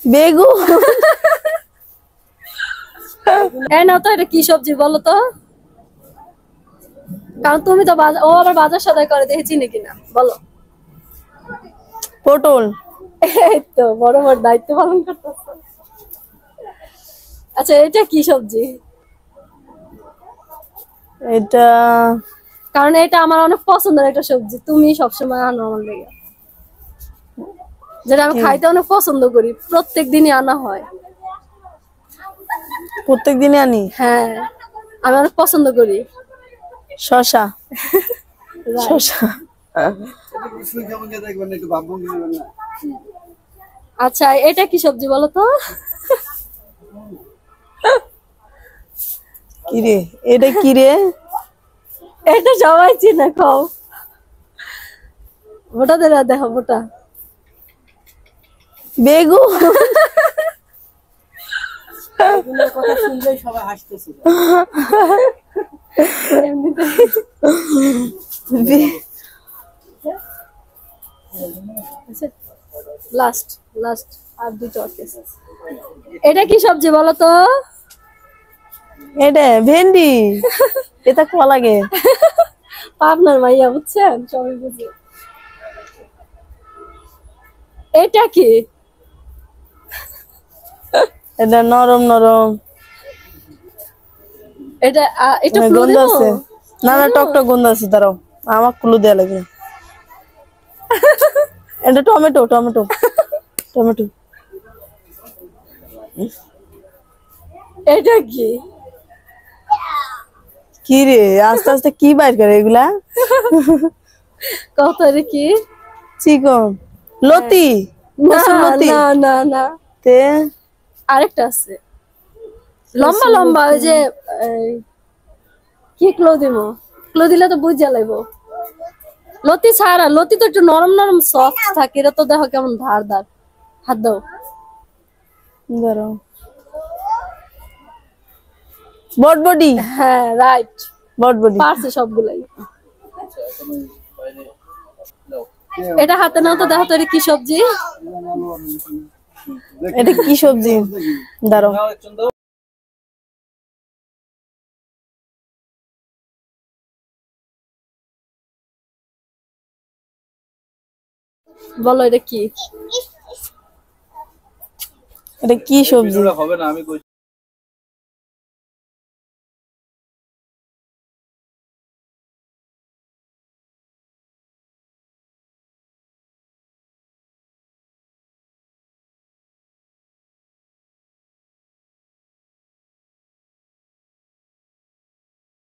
বেগুন। এই নাও তো, এটা কি সবজি বলো তো? কারণ তুমি তো ও আবার বাজার সদাই করে, দেখেছি নাকি না বলো। পটল। এই তো বড় বড় দায়িত্ব পালন করতেছো। আচ্ছা, এটা কি সবজি? এটা কারণ এটা আমার অনেক পছন্দের একটা সবজি, তুমি সবসময় আনো আমার লেগে, যেটা আমি খাইতে অনেক পছন্দ করি, প্রত্যেক দিনই আনা হয়। প্রত্যেক দিনে আনি। হ্যাঁ, আমি অনেক পছন্দ করি। শসা। Right. শসা। আচ্ছা, এটা কি সবজি বলো তো? কিরে, এটা কিরে? এটা সবাই চিনে, খাও। ওটা দেখো, ওটা বেগুন। কথা শুনলেই সবাই হাসতেছিল। লাস্ট লাস্ট আর দুটো কেস। এটা কি সবজি বলো তো? এটা ভেন্ডি। এটা কলা লাগে। পাবনার মাইয়া, বুঝছেন, সবাই বুঝে। এটা কি? এটা নরম নরম। এটা একটু ক্লু গন্ধ দেবো? আছে। না না, টক টক গন্ধ আছে, দাঁড়াও আমার ক্লু দেয়া লাগে। এটা টমেটো টমেটো টমেটো। এটা কি? কি রে, আস্তে আস্তে কি বাইর করে এগুলা? কত রে কি? চিকন লতি। না কসুর লতি। না না না, তে আরেকটা আছে, লম্বা লম্বা, ওই যে কি ক্লো দিব? ক্লো দিলে তো বুঝা লাগবো। লতি ছাড়া, লতি তো একটু নরম নরম সফট থাকে, এটা তো দেখো কেমন ধার ধার। হাত দাও। দাঁড়াও। বটবডি। হ্যাঁ, রাইট, বটবডি। পারছে সবগুলাই। এটা হাতে নাও তো, দেখো তো এটা কি সবজি? এটা কি সবজি? দাঁড়াও। বলো এটা কি? এটা কি সবজি?